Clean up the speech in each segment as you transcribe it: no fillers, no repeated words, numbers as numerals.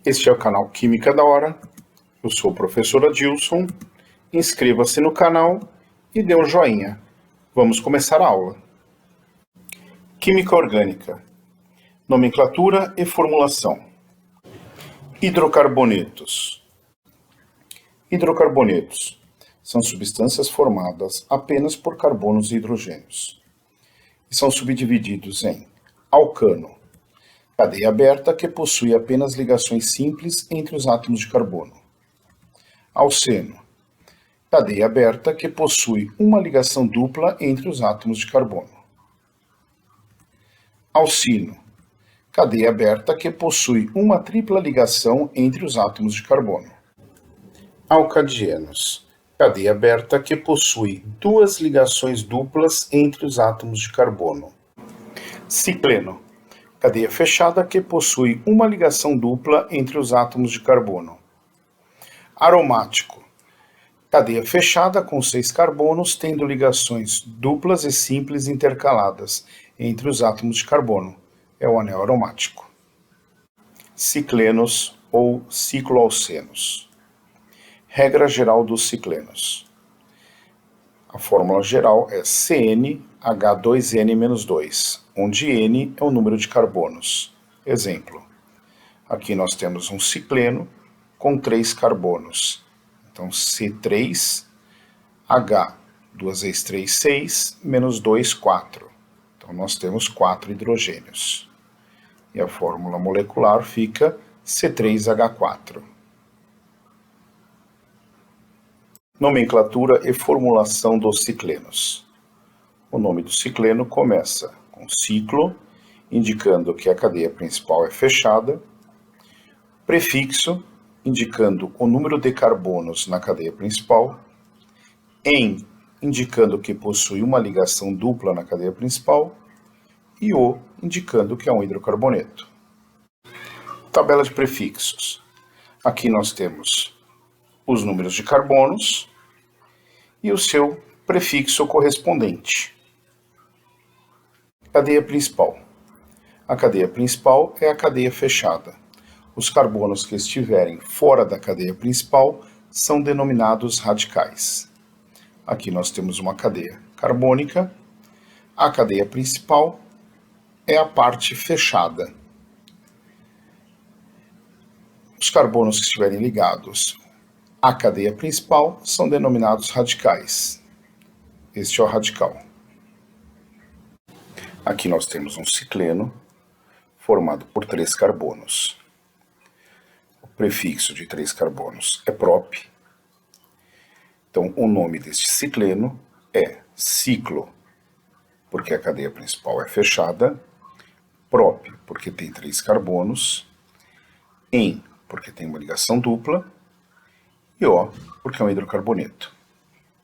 Este é o canal Química da Hora. Eu sou o professor Adilson. Inscreva-se no canal e dê um joinha. Vamos começar a aula. Química orgânica. Nomenclatura e formulação. Hidrocarbonetos. Hidrocarbonetos são substâncias formadas apenas por carbonos e hidrogênios. E são subdivididos em alcano, cadeia aberta que possui apenas ligações simples entre os átomos de carbono. Alceno, cadeia aberta que possui uma ligação dupla entre os átomos de carbono. Alcino, cadeia aberta que possui uma tripla ligação entre os átomos de carbono. Alcadienos, cadeia aberta que possui duas ligações duplas entre os átomos de carbono. Cicleno, cadeia fechada que possui uma ligação dupla entre os átomos de carbono. Aromático, cadeia fechada com 6 carbonos tendo ligações duplas e simples intercaladas entre os átomos de carbono. É o anel aromático. Ciclenos ou cicloalcenos. Regra geral dos ciclenos. A fórmula geral é CnH2n-2, onde N é o número de carbonos. Exemplo, aqui nós temos um cicleno com 3 carbonos. Então, C3H, 2 vezes 3, 6, menos 2, 4. Então, nós temos 4 hidrogênios. E a fórmula molecular fica C3H4. Nomenclatura e formulação dos ciclenos. O nome do cicleno começa com ciclo, indicando que a cadeia principal é fechada, prefixo, indicando o número de carbonos na cadeia principal, em, indicando que possui uma ligação dupla na cadeia principal, e o, indicando que é um hidrocarboneto. Tabela de prefixos. Aqui nós temos os números de carbonos e o seu prefixo correspondente. Cadeia principal. A cadeia principal é a cadeia fechada. Os carbonos que estiverem fora da cadeia principal são denominados radicais. Aqui nós temos uma cadeia carbônica. A cadeia principal é a parte fechada. Os carbonos que estiverem ligados à cadeia principal são denominados radicais. Este é o radical. Aqui nós temos um cicleno formado por 3 carbonos. O prefixo de 3 carbonos é prop. Então, o nome deste cicleno é ciclo, porque a cadeia principal é fechada, prop, porque tem 3 carbonos, en, porque tem uma ligação dupla, e O, porque é um hidrocarboneto.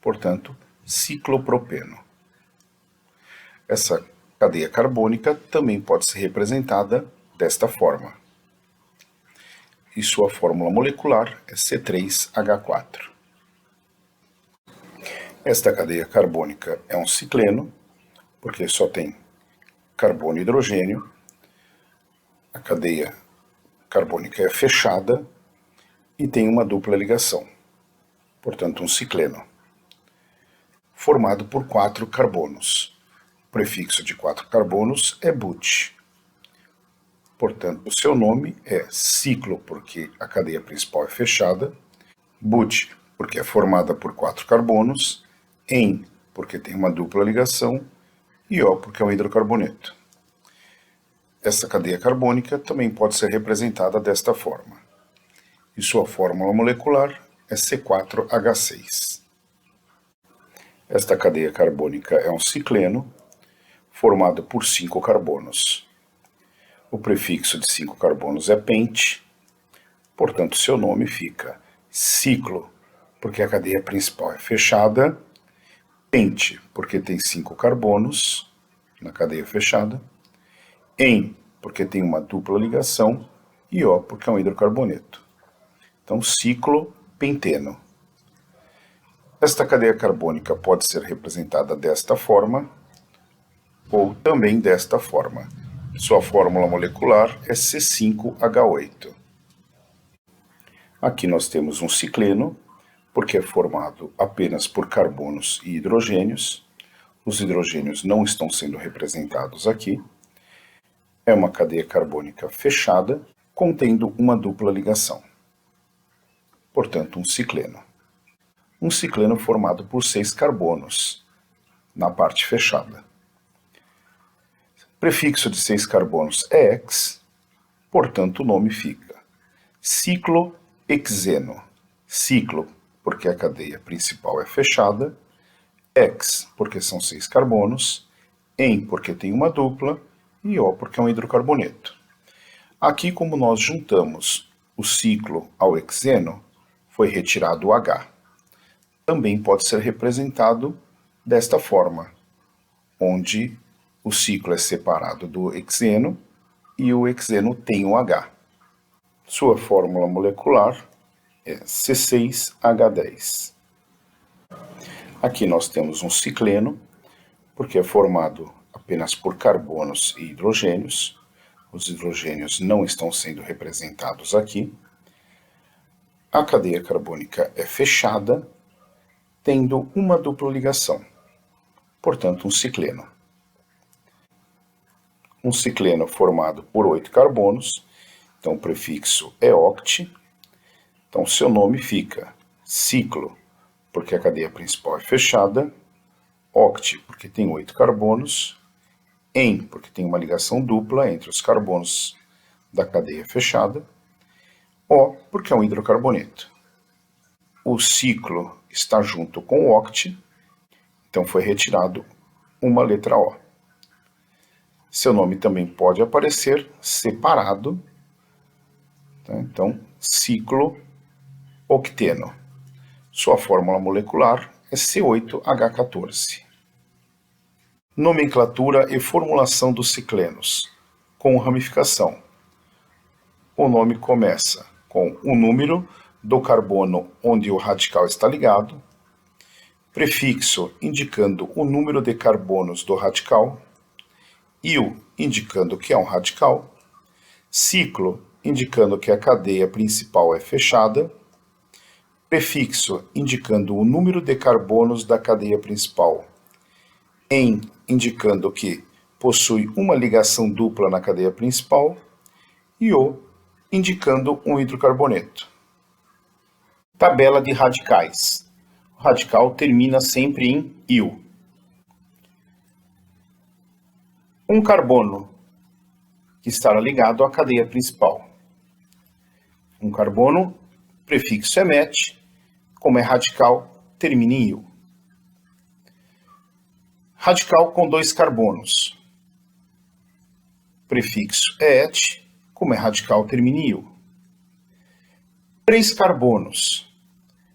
Portanto, ciclopropeno. Essa cadeia carbônica também pode ser representada desta forma. E sua fórmula molecular é C3H4. Esta cadeia carbônica é um cicleno, porque só tem carbono e hidrogênio. A cadeia carbônica é fechada e tem uma dupla ligação, portanto um cicleno, formado por 4 carbonos. O prefixo de 4 carbonos é but. Portanto, o seu nome é ciclo, porque a cadeia principal é fechada, but, porque é formada por 4 carbonos, en, porque tem uma dupla ligação, e O, porque é um hidrocarboneto. Essa cadeia carbônica também pode ser representada desta forma. E sua fórmula molecular é C4H6. Esta cadeia carbônica é um cicleno formado por 5 carbonos. O prefixo de 5 carbonos é pente, portanto seu nome fica ciclo, porque a cadeia principal é fechada, pente, porque tem 5 carbonos na cadeia fechada, en, porque tem uma dupla ligação, e O, porque é um hidrocarboneto. Então, ciclopenteno. Esta cadeia carbônica pode ser representada desta forma ou também desta forma. Sua fórmula molecular é C5H8. Aqui nós temos um cicleno, porque é formado apenas por carbonos e hidrogênios. Os hidrogênios não estão sendo representados aqui. É uma cadeia carbônica fechada, contendo uma dupla ligação. Portanto, um cicleno. Um cicleno formado por 6 carbonos, na parte fechada. Prefixo de 6 carbonos é ex, portanto o nome fica ciclohexeno. Ciclo, porque a cadeia principal é fechada, ex, porque são 6 carbonos, en, porque tem uma dupla, e O, porque é um hidrocarboneto. Aqui, como nós juntamos o ciclo ao hexeno, foi retirado o H. Também pode ser representado desta forma, onde o ciclo é separado do hexeno e o hexeno tem o H. Sua fórmula molecular é C6H10. Aqui nós temos um cicleno, porque é formado apenas por carbonos e hidrogênios. Os hidrogênios não estão sendo representados aqui. A cadeia carbônica é fechada, tendo uma dupla ligação, portanto um cicleno. Um cicleno formado por 8 carbonos, então o prefixo é oct, então seu nome fica ciclo, porque a cadeia principal é fechada, oct, porque tem 8 carbonos, en, porque tem uma ligação dupla entre os carbonos da cadeia fechada, O, porque é um hidrocarboneto. O ciclo está junto com o oct, então foi retirado uma letra O. Seu nome também pode aparecer separado, tá? Então, cicloocteno. Sua fórmula molecular é C8H14. Nomenclatura e formulação dos ciclenos, com ramificação. O nome começa com o número do carbono onde o radical está ligado, prefixo indicando o número de carbonos do radical, IU indicando que é um radical, ciclo indicando que a cadeia principal é fechada, prefixo indicando o número de carbonos da cadeia principal, en indicando que possui uma ligação dupla na cadeia principal, e O indicando um hidrocarboneto. Tabela de radicais. O radical termina sempre em IU. Um carbono que estará ligado à cadeia principal. Um carbono, prefixo é met, como é radical, termina em IU. Radical com 2 carbonos. Prefixo é et, como é radical, termina em IU. 3 carbonos.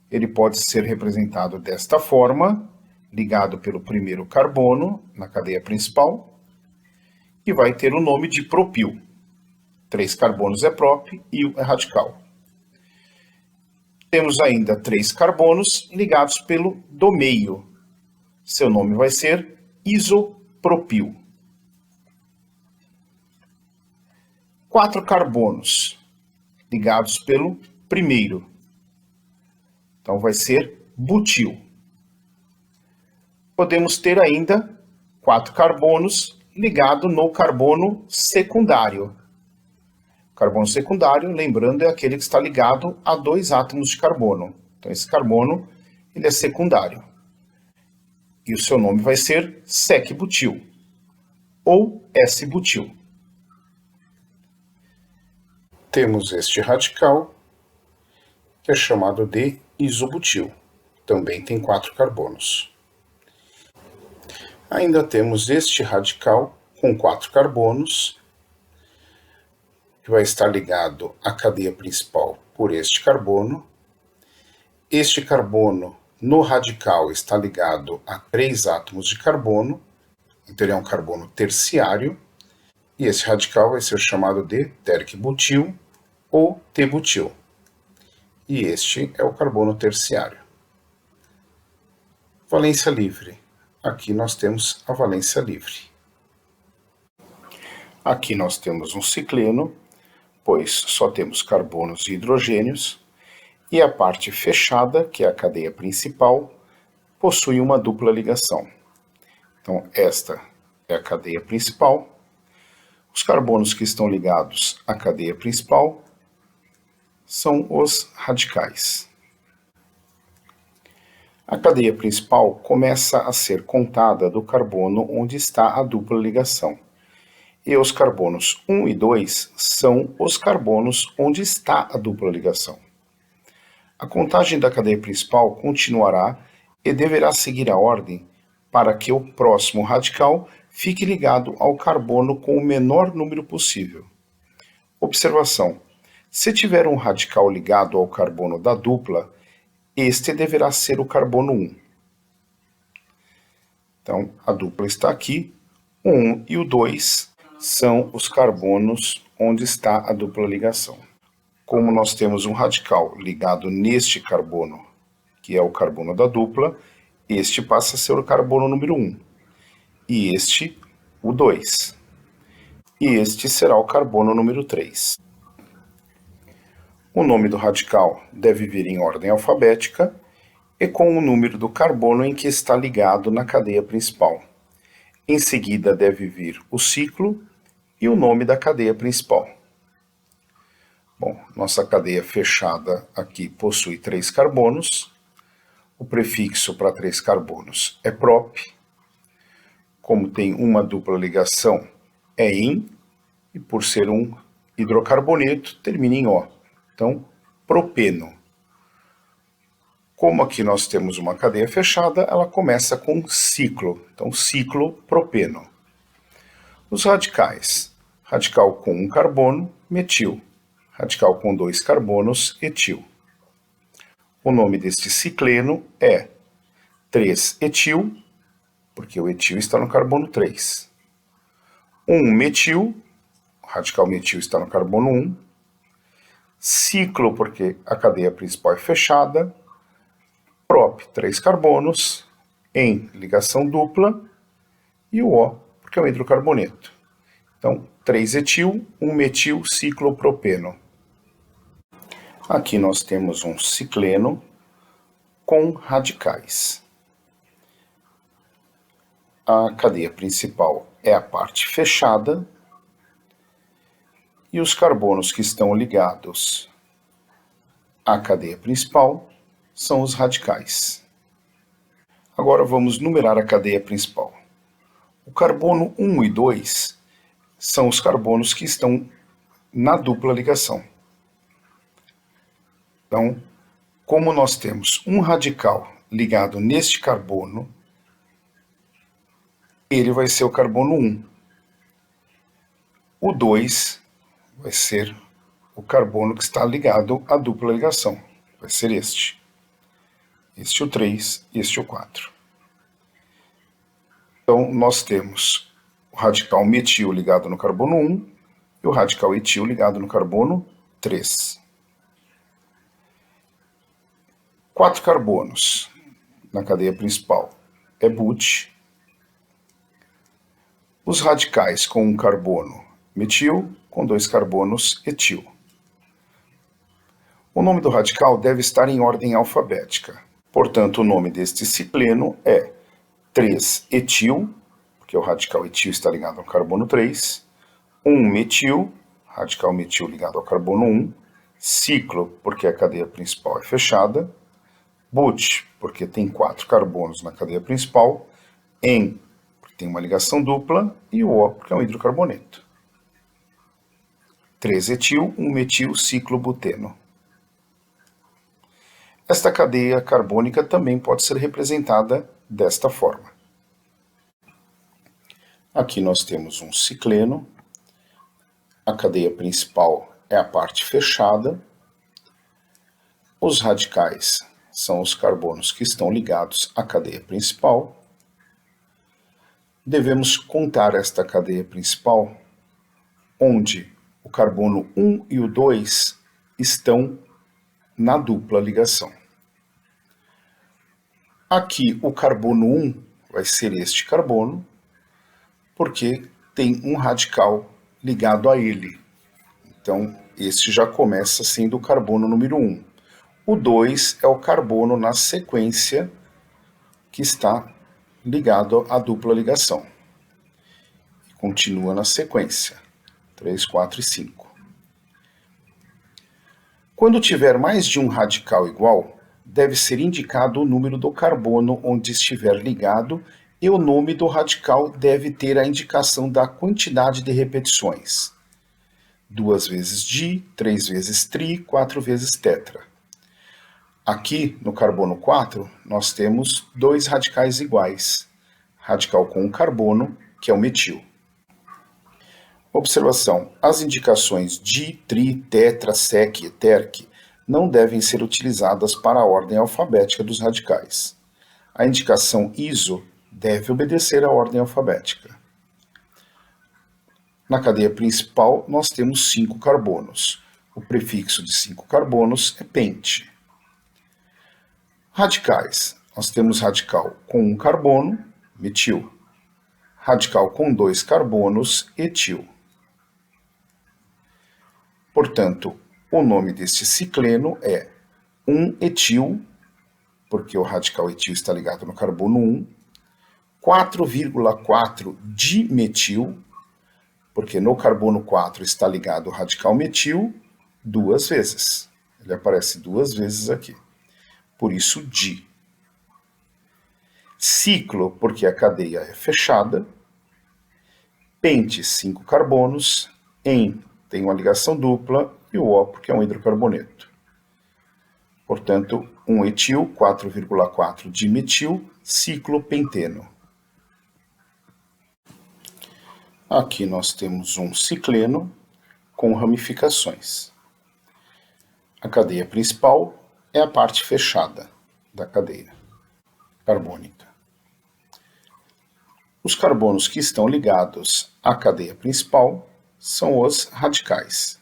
Ele pode ser representado desta forma, ligado pelo primeiro carbono na cadeia principal, e vai ter o nome de propil. 3 carbonos é prop e é radical. Temos ainda 3 carbonos ligados pelo do meio. Seu nome vai ser isopropil. 4 carbonos ligados pelo primeiro. Então vai ser butil. Podemos ter ainda 4 carbonos ligados no carbono secundário. O carbono secundário, lembrando, é aquele que está ligado a 2 átomos de carbono. Então esse carbono ele é secundário. E o seu nome vai ser sec-butil ou S-butil. Temos este radical, que é chamado de isobutil. Também tem 4 carbonos. Ainda temos este radical com 4 carbonos, que vai estar ligado à cadeia principal por este carbono. Este carbono no radical está ligado a 3 átomos de carbono, então ele é um carbono terciário, e esse radical vai ser chamado de terc-butil ou T-butil. E este é o carbono terciário. Valência livre. Aqui nós temos a valência livre. Aqui nós temos um cicleno, pois só temos carbonos e hidrogênios, E a parte fechada, que é a cadeia principal, possui uma dupla ligação. Então, esta é a cadeia principal. Os carbonos que estão ligados à cadeia principal são os radicais. A cadeia principal começa a ser contada do carbono onde está a dupla ligação. E os carbonos 1 e 2 são os carbonos onde está a dupla ligação. A contagem da cadeia principal continuará e deverá seguir a ordem para que o próximo radical fique ligado ao carbono com o menor número possível. Observação: se tiver um radical ligado ao carbono da dupla, este deverá ser o carbono 1. Então, a dupla está aqui, o 1 e o 2 são os carbonos onde está a dupla ligação. Como nós temos um radical ligado neste carbono, que é o carbono da dupla, este passa a ser o carbono número 1, e este o 2, e este será o carbono número 3. O nome do radical deve vir em ordem alfabética e com o número do carbono em que está ligado na cadeia principal. Em seguida deve vir o ciclo e o nome da cadeia principal. Bom, nossa cadeia fechada aqui possui 3 carbonos. O prefixo para 3 carbonos é prop. Como tem uma dupla ligação, é in, e por ser um hidrocarboneto, termina em O. Então, propeno. Como aqui nós temos uma cadeia fechada, ela começa com ciclo. Então, ciclo propeno. Os radicais. Radical com 1 carbono, metil. Radical com 2 carbonos, etil. O nome deste cicleno é 3-etil, porque o etil está no carbono 3. 1-metil, o radical metil está no carbono 1. Ciclo, porque a cadeia principal é fechada. Prop, 3 carbonos, em ligação dupla. E o O, porque é um hidrocarboneto. Então, 3-etil, 1-metil, ciclopropeno. Aqui nós temos um cicleno com radicais. A cadeia principal é a parte fechada e os carbonos que estão ligados à cadeia principal são os radicais. Agora vamos numerar a cadeia principal. O carbono 1 e 2 são os carbonos que estão na dupla ligação. Então, como nós temos um radical ligado neste carbono, ele vai ser o carbono 1. O 2 vai ser o carbono que está ligado à dupla ligação. Vai ser este. Este o 3, este o 4. Então, nós temos o radical metil ligado no carbono 1 e o radical etil ligado no carbono 3. 4 carbonos na cadeia principal é but. Os radicais com um carbono metil, com 2 carbonos etil. O nome do radical deve estar em ordem alfabética. Portanto, o nome deste cicleno é 3-etil, porque o radical etil está ligado ao carbono 3. 1-metil, radical metil ligado ao carbono 1. Ciclo, porque a cadeia principal é fechada. But, porque tem 4 carbonos na cadeia principal. En, porque tem uma ligação dupla. E o O, porque é um hidrocarboneto. 3-etil, 1-metil, ciclobuteno. Esta cadeia carbônica também pode ser representada desta forma. Aqui nós temos um cicleno. A cadeia principal é a parte fechada. Os radicais são os carbonos que estão ligados à cadeia principal. Devemos contar esta cadeia principal, onde o carbono 1 e o 2 estão na dupla ligação. Aqui o carbono 1 vai ser este carbono, porque tem um radical ligado a ele. Então, este já começa sendo o carbono número 1. O 2 é o carbono na sequência que está ligado à dupla ligação. Continua na sequência, 3, 4 e 5. Quando tiver mais de um radical igual, deve ser indicado o número do carbono onde estiver ligado e o nome do radical deve ter a indicação da quantidade de repetições. 2 vezes di, 3 vezes tri, 4 vezes tetra. Aqui, no carbono 4, nós temos 2 radicais iguais. Radical com um carbono, que é o metil. Observação: as indicações di, tri, tetra, sec e terc não devem ser utilizadas para a ordem alfabética dos radicais. A indicação iso deve obedecer à ordem alfabética. Na cadeia principal, nós temos 5 carbonos. O prefixo de 5 carbonos é pente. Radicais. Nós temos radical com um carbono, metil. Radical com 2 carbonos, etil. Portanto, o nome deste cicleno é 1-etil, porque o radical etil está ligado no carbono 1, 4,4 dimetil, porque no carbono 4 está ligado o radical metil 2 vezes. Ele aparece 2 vezes aqui. Por isso, di. Ciclo, porque a cadeia é fechada. Pente, 5 carbonos. En, tem uma ligação dupla. E o O, porque é um hidrocarboneto. Portanto, 1-etil, 4,4 dimetil, ciclo penteno. Aqui nós temos um cicleno com ramificações. A cadeia principal é a parte fechada da cadeia carbônica. Os carbonos que estão ligados à cadeia principal são os radicais.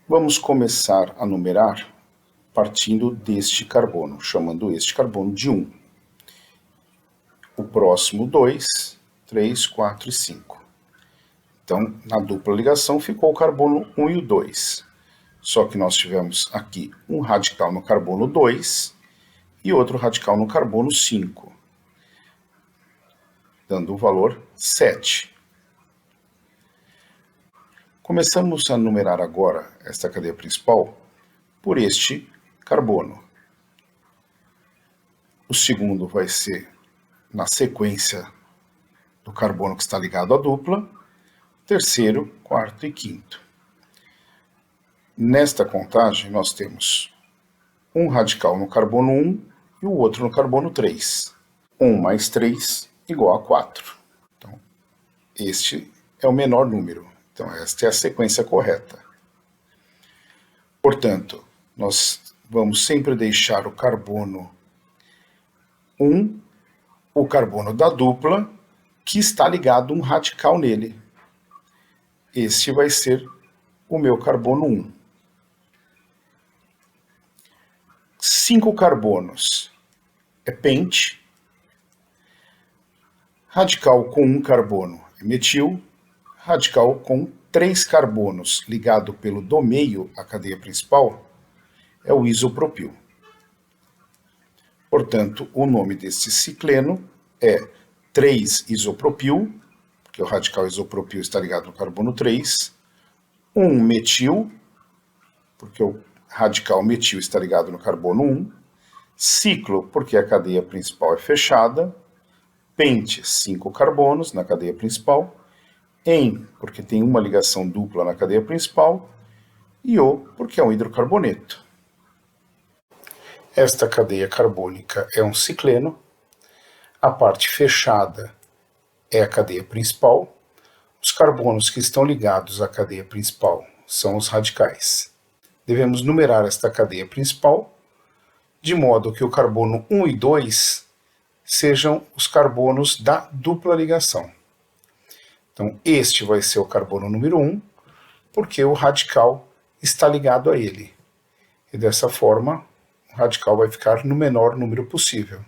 Vamos começar a numerar partindo deste carbono, chamando este carbono de 1. O próximo 2, 3, 4 e 5. Então, na dupla ligação ficou o carbono 1 e o 2. Só que nós tivemos aqui um radical no carbono 2 e outro radical no carbono 5, dando o valor 7. Começamos a numerar agora esta cadeia principal por este carbono. O segundo vai ser na sequência do carbono que está ligado à dupla, terceiro, quarto e quinto. Nesta contagem, nós temos um radical no carbono 1 e o outro no carbono 3. 1 mais 3 igual a 4. Então, este é o menor número. Então, esta é a sequência correta. Portanto, nós vamos sempre deixar o carbono 1, o carbono da dupla, que está ligado um radical nele. Este vai ser o meu carbono 1. 5 carbonos é pente. Radical com um carbono é metil. Radical com 3 carbonos ligado pelo do meio à cadeia principal é o isopropil. Portanto, o nome desse cicleno é 3-isopropil, porque o radical isopropil está ligado no carbono 3, 1-metil, porque o radical metil está ligado no carbono 1, ciclo, porque a cadeia principal é fechada, pente, 5 carbonos na cadeia principal, en, porque tem uma ligação dupla na cadeia principal, e O, porque é um hidrocarboneto. Esta cadeia carbônica é um cicleno, a parte fechada é a cadeia principal, os carbonos que estão ligados à cadeia principal são os radicais. Devemos numerar esta cadeia principal, de modo que o carbono 1 e 2 sejam os carbonos da dupla ligação. Então, este vai ser o carbono número 1, porque o radical está ligado a ele. E dessa forma, o radical vai ficar no menor número possível.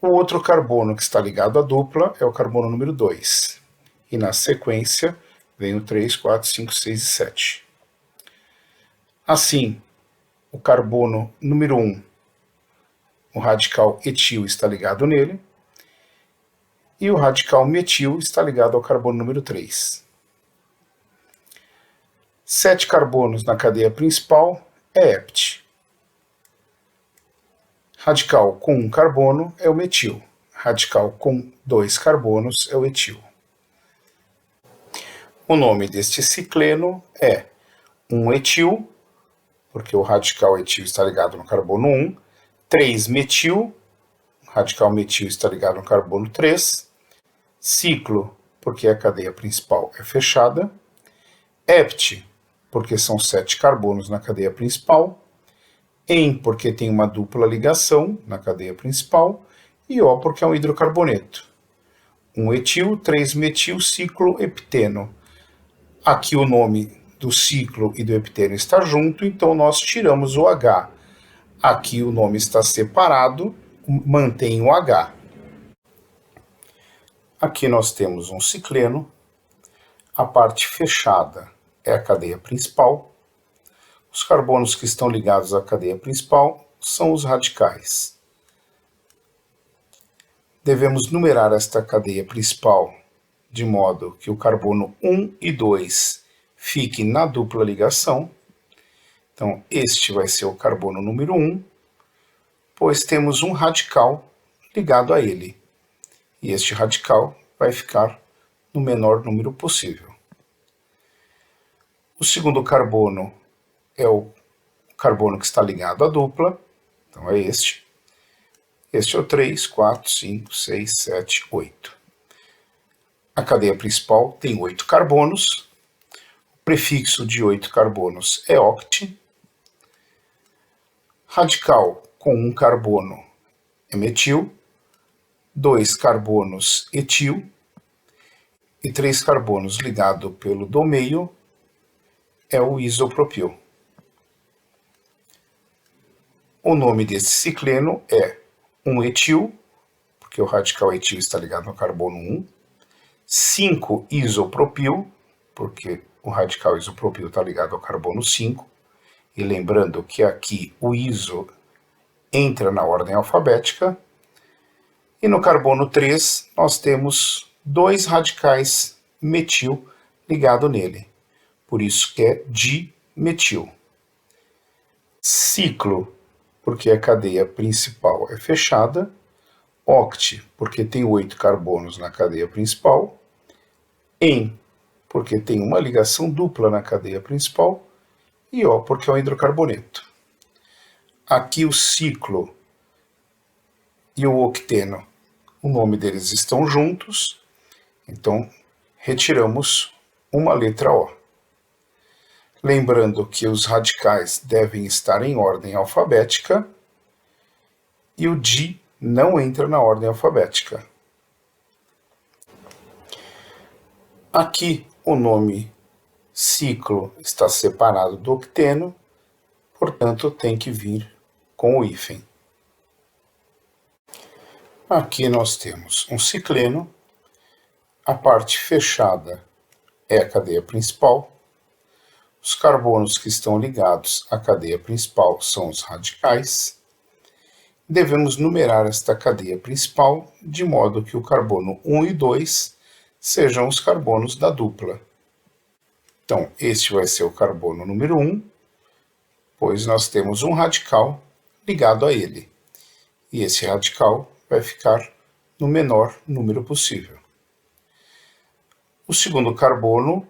O outro carbono que está ligado à dupla é o carbono número 2. E na sequência, vem o 3, 4, 5, 6 e 7. Assim, o carbono número 1, o radical etil está ligado nele, e o radical metil está ligado ao carbono número 3. 7 carbonos na cadeia principal é hept. Radical com 1 carbono é o metil. Radical com 2 carbonos é o etil. O nome deste cicleno é 1-etil, porque o radical etil está ligado no carbono 1, 3-metil, o radical metil está ligado no carbono 3, ciclo, porque a cadeia principal é fechada, hept, porque são 7 carbonos na cadeia principal, en, porque tem uma dupla ligação na cadeia principal, e O, porque é um hidrocarboneto. 1-etil, 3-metil, ciclo hepteno. Aqui o nome do ciclo e do hepteno está junto, então nós tiramos o H. Aqui o nome está separado, mantém o H. Aqui nós temos um cicleno, a parte fechada é a cadeia principal, os carbonos que estão ligados à cadeia principal são os radicais. Devemos numerar esta cadeia principal de modo que o carbono 1 e 2 fiquem na dupla ligação. Então, este vai ser o carbono número 1, pois temos um radical ligado a ele. E este radical vai ficar no menor número possível. O segundo carbono é o carbono que está ligado à dupla, então é este. Este é o 3, 4, 5, 6, 7, 8. A cadeia principal tem 8 carbonos. O prefixo de 8 carbonos é oct. Radical com 1 carbono é metil, 2 carbonos etil e 3 carbonos ligado pelo do meio é o isopropil. O nome desse cicleno é 1-etil, porque o radical etil está ligado no carbono 1, 5-isopropil, porque o radical isopropil está ligado ao carbono 5, e lembrando que aqui o iso entra na ordem alfabética, e no carbono 3 nós temos 2 radicais metil ligado nele, por isso que é dimetil. Ciclo, porque a cadeia principal é fechada, oct, porque tem 8 carbonos na cadeia principal, en, porque tem uma ligação dupla na cadeia principal, e O, porque é um hidrocarboneto. Aqui o ciclo e o octeno, o nome deles estão juntos, então retiramos uma letra O. Lembrando que os radicais devem estar em ordem alfabética e o di não entra na ordem alfabética. Aqui o nome ciclo está separado do octeno, portanto tem que vir com o hífen. Aqui nós temos um cicleno, a parte fechada é a cadeia principal, os carbonos que estão ligados à cadeia principal são os radicais. Devemos numerar esta cadeia principal de modo que o carbono 1 e 2 sejam os carbonos da dupla. Então, este vai ser o carbono número 1, pois nós temos um radical ligado a ele. E esse radical vai ficar no menor número possível. O segundo carbono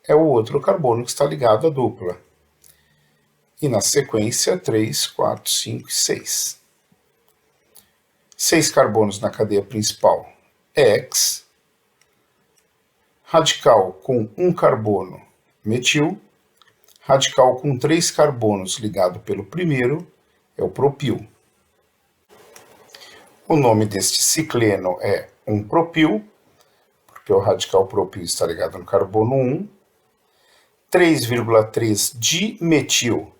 é o outro carbono que está ligado à dupla. E na sequência, 3, 4, 5 e 6. 6 carbonos na cadeia principal é hex. Radical com 1 carbono, metil. Radical com 3 carbonos ligado pelo primeiro é o propil. O nome deste cicleno é 1-propil, porque o radical propil está ligado no carbono 1. 3,3 dimetil,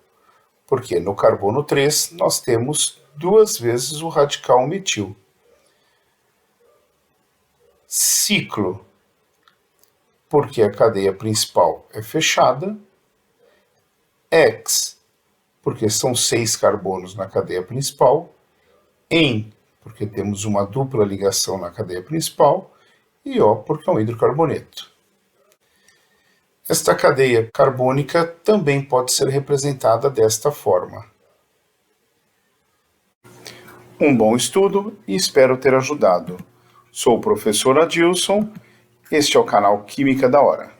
porque no carbono 3 nós temos 2 vezes o radical metil. Ciclo, porque a cadeia principal é fechada. Hex, porque são 6 carbonos na cadeia principal, em, porque temos uma dupla ligação na cadeia principal, e O, porque é um hidrocarboneto. Esta cadeia carbônica também pode ser representada desta forma. Um bom estudo e espero ter ajudado. Sou o professor Adilson, este é o canal Química da Hora.